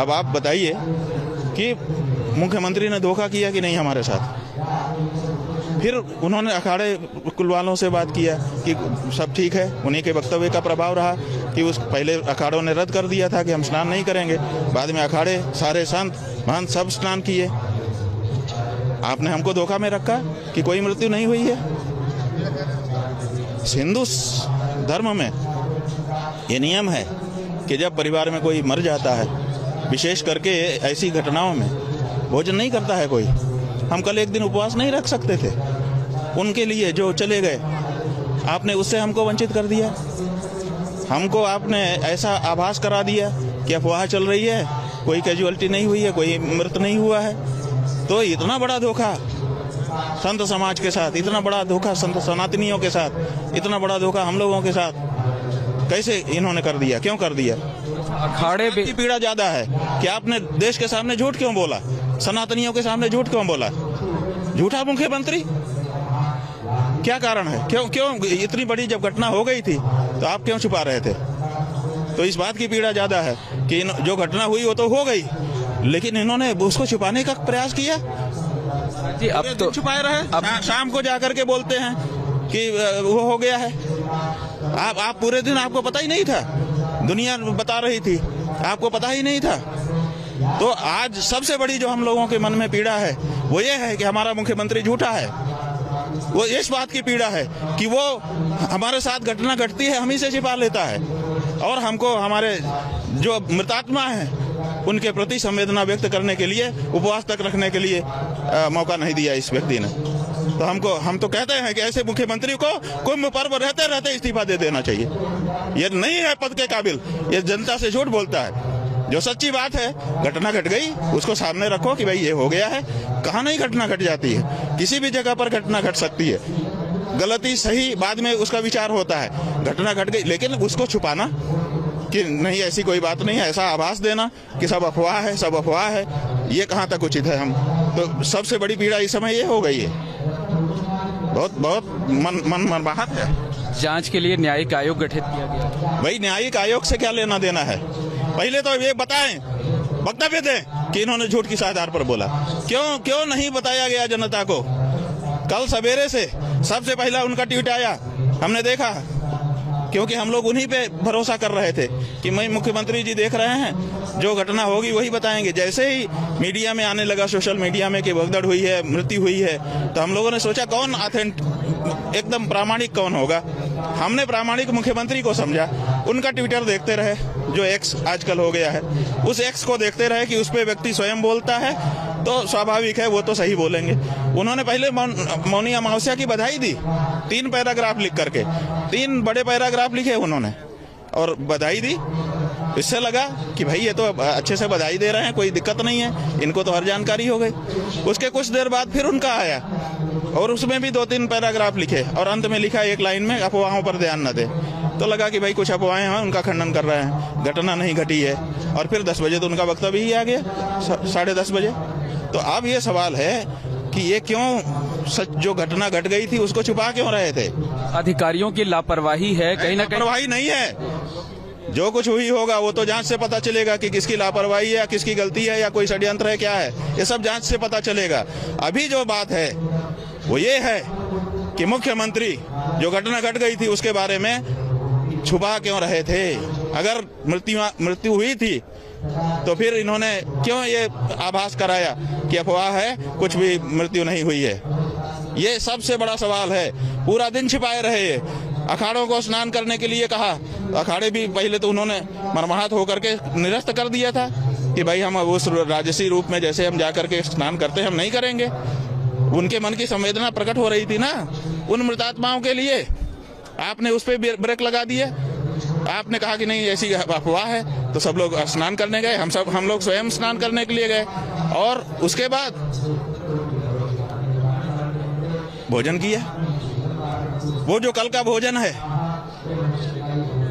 अब आप बताइए कि मुख्यमंत्री ने धोखा किया कि नहीं हमारे साथ। फिर उन्होंने अखाड़े कुल वालों से बात किया कि सब ठीक है, उन्हीं के वक्तव्य का प्रभाव रहा कि उस पहले अखाड़ों ने रद्द कर दिया था कि हम स्नान नहीं करेंगे, बाद में अखाड़े सारे संत महंत सब स्नान किए। आपने हमको धोखा में रखा कि कोई मृत्यु नहीं हुई है। हिंदू धर्म में ये नियम है कि जब परिवार में कोई मर जाता है, विशेष करके ऐसी घटनाओं में भोजन नहीं करता है कोई। हम कल एक दिन उपवास नहीं रख सकते थे उनके लिए जो चले गए, आपने उससे हमको वंचित कर दिया। हमको आपने ऐसा आभास करा दिया कि अफवाह चल रही है, कोई कैजुअलिटी नहीं हुई है, कोई मृत नहीं हुआ है। तो इतना बड़ा धोखा संत समाज के साथ, इतना बड़ा धोखा संत सनातनियों के साथ, इतना बड़ा धोखा हम लोगों के साथ कैसे इन्होंने कर दिया, क्यों कर दिया? अखाड़े की पीड़ा ज्यादा है कि आपने देश के सामने झूठ क्यों बोला, सनातनियों के सामने झूठ क्यों बोला? झूठा मुख्यमंत्री, क्या कारण है? क्यों इतनी बड़ी जब घटना हो गई थी तो आप क्यों छुपा रहे थे? तो इस बात की पीड़ा ज्यादा है कि जो घटना हुई वो तो हो गई, लेकिन इन्होंने उसको छुपाने का प्रयास किया जी। अब तो छुपाए रहे, शाम को जाकर के बोलते हैं कि वो हो गया है। आप पूरे दिन आपको पता ही नहीं था, दुनिया बता रही थी, आपको पता ही नहीं था। तो आज सबसे बड़ी जो हम लोगों के मन में पीड़ा है वो ये है कि हमारा मुख्यमंत्री झूठा है। वो इस बात की पीड़ा है कि वो हमारे साथ घटना घटती है, हम ही से छिपा लेता है, और हमको हमारे जो मृतात्मा हैं उनके प्रति संवेदना व्यक्त करने के लिए, उपवास तक रखने के लिए मौका नहीं दिया इस व्यक्ति ने। तो हम तो कहते हैं कि ऐसे मुख्यमंत्री को कुंभ पर्व रहते रहते इस्तीफा दे देना चाहिए। ये नहीं है पद के काबिल, ये जनता से झूठ बोलता है। जो सच्ची बात है, घटना घट गई, उसको सामने रखो कि भाई ये हो गया है। कहाँ नहीं घटना घट जाती है, किसी भी जगह पर घटना घट सकती है। गलती सही बाद में उसका विचार होता है। घटना घट गई, लेकिन उसको छुपाना कि नहीं ऐसी कोई बात नहीं है, ऐसा आभास देना कि सब अफवाह है, सब अफवाह है, ये कहाँ तक उचित है? हम तो सबसे बड़ी पीड़ा इस समय ये हो गई है। बहुत मनमाहत है। जांच के लिए न्यायिक आयोग गठित किया गया। भाई न्यायिक आयोग से क्या लेना देना है? पहले तो ये बताएं, वक्तव्य दें कि इन्होंने झूठ किस आधार पर बोला। क्यों नहीं बताया गया जनता को? कल सवेरे से सबसे पहला उनका ट्वीट आया, हमने देखा, क्योंकि हम लोग उन्हीं पे भरोसा कर रहे थे कि मैं मुख्यमंत्री जी देख रहे हैं, जो घटना होगी वही बताएंगे। जैसे ही मीडिया में आने लगा, सोशल मीडिया में, कि भगदड़ हुई है, मृत्यु हुई है, तो हम लोगों ने सोचा कौन एकदम प्रामाणिक कौन होगा। हमने प्रामाणिक मुख्यमंत्री को समझा। उनका ट्विटर देखते रहे, जो एक्स आजकल हो गया है, उस एक्स को देखते रहे कि उस पे व्यक्ति स्वयं बोलता है तो स्वाभाविक है वो तो सही बोलेंगे। उन्होंने पहले मौनी अमावस्या की बधाई दी, 3 पैराग्राफ लिख करके, 3 बड़े पैराग्राफ लिखे उन्होंने और बधाई दी। इससे लगा कि भाई ये तो अच्छे से बधाई दे रहे हैं, कोई दिक्कत नहीं है, इनको तो हर जानकारी हो गई। उसके कुछ देर बाद फिर उनका आया और उसमें भी 2-3 पैराग्राफ लिखे और अंत में लिखा एक लाइन में, अफवाहों पर ध्यान न दे। तो लगा कि भाई कुछ अफवाहें हैं, उनका खंडन कर रहे हैं, घटना नहीं घटी है। और फिर 10 बजे तो उनका वक्तव्य ही आ गया, 10:30 बजे। तो अब ये सवाल है कि ये क्यों सच जो घटना घट गई थी उसको छुपा क्यों रहे थे? अधिकारियों की लापरवाही है, कहीं ना कहीं लापरवाही नहीं है। जो कुछ हुई होगा वो तो जांच से पता चलेगा कि किसकी लापरवाही है या किसकी गलती है या कोई षड्यंत्र है, क्या है, ये सब जांच से पता चलेगा। अभी जो बात है वो ये है कि मुख्यमंत्री जो घटना घट गई थी उसके बारे में छुपा क्यों रहे थे? अगर मृत्यु हुई थी तो फिर इन्होंने क्यों ये आभास कराया कि अफवाह है, कुछ भी मृत्यु नहीं हुई है? ये सबसे बड़ा सवाल है। पूरा दिन छिपाए रहे। अखाड़ों को स्नान करने के लिए कहा, अखाड़े भी पहले तो उन्होंने मरमाहत होकर के निरस्त कर दिया था कि भाई हम उस राजसी रूप में जैसे हम जाकर के स्नान करते हैं हम नहीं करेंगे। उनके मन की संवेदना प्रकट हो रही थी ना उन मृतात्माओं के लिए। आपने उस पर ब्रेक लगा दिया। आपने कहा कि नहीं ऐसी अफवाह है, तो सब लोग स्नान करने गए, हम लोग स्वयं स्नान करने के लिए गए और उसके बाद भोजन किया। वो जो कल का भोजन है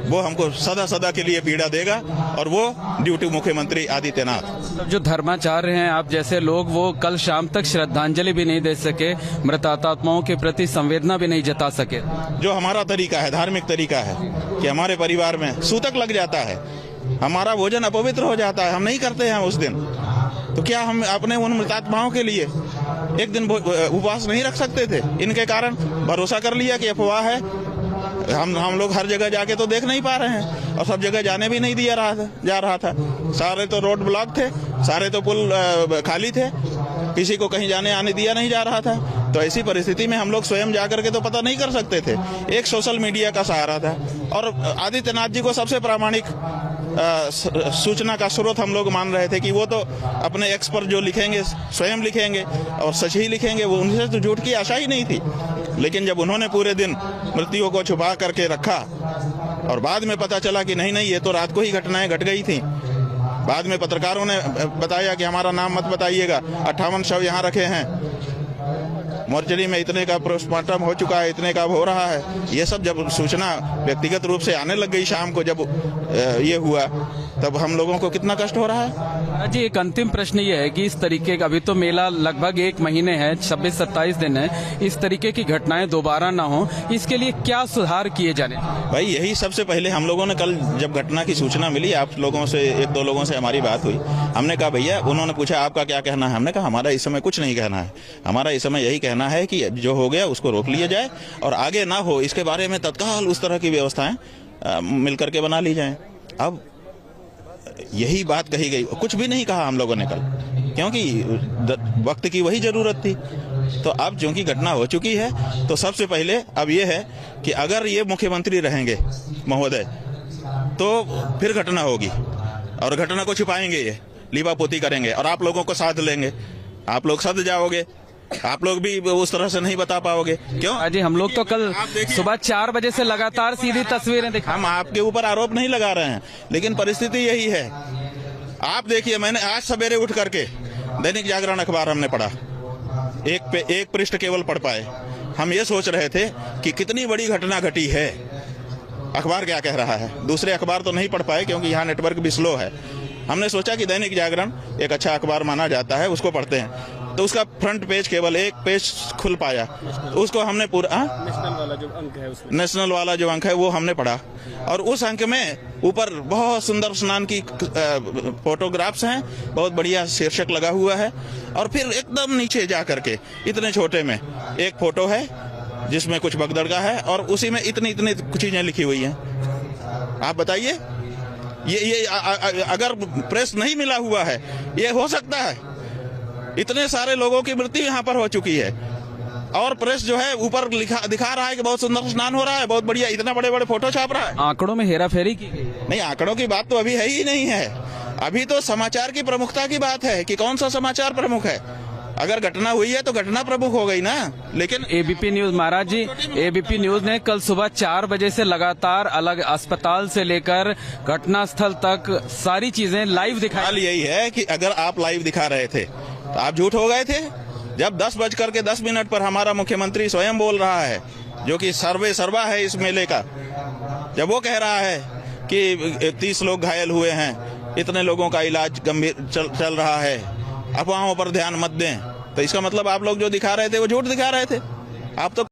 वो हमको सदा सदा के लिए पीड़ा देगा और वो ड्यूटी मुख्यमंत्री आदित्यनाथ। जो धर्माचार्य हैं आप जैसे लोग, वो कल शाम तक श्रद्धांजलि भी नहीं दे सके, मृतात्माओं के प्रति संवेदना भी नहीं जता सके। जो हमारा तरीका है, धार्मिक तरीका है कि हमारे परिवार में सूतक लग जाता है, हमारा भोजन अपवित्र हो जाता है, हम नहीं करते हैं उस दिन। तो क्या हम अपने उन मृतात्माओं के लिए एक दिन उपवास नहीं रख सकते थे? इनके कारण भरोसा कर लिया कि अफवाह है। हम लोग हर जगह जाके तो देख नहीं पा रहे हैं, और सब जगह जाने भी नहीं दिया जा रहा था। सारे तो रोड ब्लॉक थे, सारे तो पुल खाली थे, किसी को कहीं जाने आने दिया नहीं जा रहा था। तो ऐसी परिस्थिति में हम लोग स्वयं जाकर के तो पता नहीं कर सकते थे। एक सोशल मीडिया का सहारा था, और आदित्यनाथ जी को सबसे प्रामाणिक सूचना का स्रोत हम लोग मान रहे थे कि वो तो अपने एक्स पर जो लिखेंगे स्वयं लिखेंगे और सच ही लिखेंगे, वो उनसे तो झूठ की आशा ही नहीं थी। लेकिन जब उन्होंने पूरे दिन मृत्युओं को छुपा करके रखा और बाद में पता चला कि नहीं ये तो रात को ही घटनाएं घट गई थी, बाद में पत्रकारों ने बताया कि हमारा नाम मत बताइएगा, 58 शव यहाँ रखे हैं, मोर्चरी में इतने का पोस्टमार्टम हो चुका है, इतने का हो रहा है। ये सब जब सूचना व्यक्तिगत रूप से आने लग गई शाम को, जब ये हुआ, तब हम लोगों को कितना कष्ट हो रहा है। जी, एक अंतिम प्रश्न ये है कि इस तरीके का, अभी तो मेला लगभग 1 महीने है, 26-27 दिन है, इस तरीके की घटनाएं दोबारा ना हो, इसके लिए क्या सुधार किए जाने? भाई यही सबसे पहले हम लोगों ने कल जब घटना की सूचना मिली, आप लोगों से 1-2 लोगों से हमारी बात हुई, हमने कहा भैया, उन्होंने पूछा आपका क्या कहना है, हमने कहा हमारा इस समय कुछ नहीं कहना है, हमारा इस समय यही कहना है कि जो हो गया उसको रोक लिया जाए और आगे ना हो, इसके बारे में तत्काल उस तरह की व्यवस्थाएं मिलकर के बना ली जाएं। अब यही बात कही गई, कुछ भी नहीं कहा हम लोगों ने कल, क्योंकि वक्त की वही जरूरत थी। तो अब चूंकि घटना हो चुकी है, तो सबसे पहले अब ये है कि अगर ये मुख्यमंत्री रहेंगे महोदय, तो फिर घटना होगी और घटना को छिपाएंगे, ये लीपापोती करेंगे और आप लोगों को साथ लेंगे, आप लोग सद जाओगे, आप लोग भी उस तरह से नहीं बता पाओगे। क्यों? अजी, हम लोग तो कल सुबह 4 बजे से लगातार सीधी तस्वीरें दिखा। हम आपके ऊपर आरोप नहीं लगा रहे हैं, लेकिन परिस्थिति यही है। आप देखिए, मैंने आज सवेरे उठ करके दैनिक जागरण अखबार हमने पढ़ा, एक पृष्ठ केवल पढ़ पाए। हम ये सोच रहे थे कि कितनी बड़ी घटना घटी है, अखबार क्या कह रहा है। दूसरे अखबार तो नहीं पढ़ पाए क्योंकि यहाँ नेटवर्क भी स्लो है। हमने सोचा कि दैनिक जागरण एक अच्छा अखबार माना जाता है, उसको पढ़ते हैं। तो उसका फ्रंट पेज केवल एक पेज खुल पाया, उसको हमने पूरा नेशनल वाला जो अंक है वो हमने पढ़ा, और उस अंक में ऊपर बहुत सुंदर स्नान की फोटोग्राफ्स हैं, बहुत बढ़िया शीर्षक लगा हुआ है, और फिर एकदम नीचे जा करके इतने छोटे में एक फोटो है जिसमें कुछ भगदड़ है, और उसी में इतनी चीजें लिखी हुई हैं। आप बताइए, ये अगर प्रेस नहीं मिला हुआ है, ये हो सकता है? इतने सारे लोगों की मृत्यु यहाँ पर हो चुकी है, और प्रेस जो है ऊपर दिखा रहा है कि बहुत सुंदर स्नान हो रहा है, बहुत बढ़िया, इतना बड़े फोटो छाप रहा है। आंकड़ों में हेराफेरी की गई? नहीं, आंकड़ों की बात तो अभी है ही नहीं है। अभी तो समाचार की प्रमुखता की बात है कि कौन सा समाचार प्रमुख है। अगर घटना हुई है तो घटना प्रमुख हो गई ना। लेकिन एबीपी न्यूज, महाराज जी, एबीपी न्यूज ने कल सुबह 4 बजे से लगातार अलग अस्पताल से लेकर घटनास्थल तक सारी चीजें लाइव दिखाई। यही है कि अगर आप लाइव दिखा रहे थे तो आप झूठ हो गए थे। जब 10:10 पर हमारा मुख्यमंत्री स्वयं बोल रहा है, जो कि सर्वे सर्वा है इस मेले का, जब वो कह रहा है कि 30 लोग घायल हुए हैं, इतने लोगों का इलाज गंभीर चल रहा है, अफवाहों पर ध्यान मत दें, तो इसका मतलब आप लोग जो दिखा रहे थे वो झूठ दिखा रहे थे। आप तो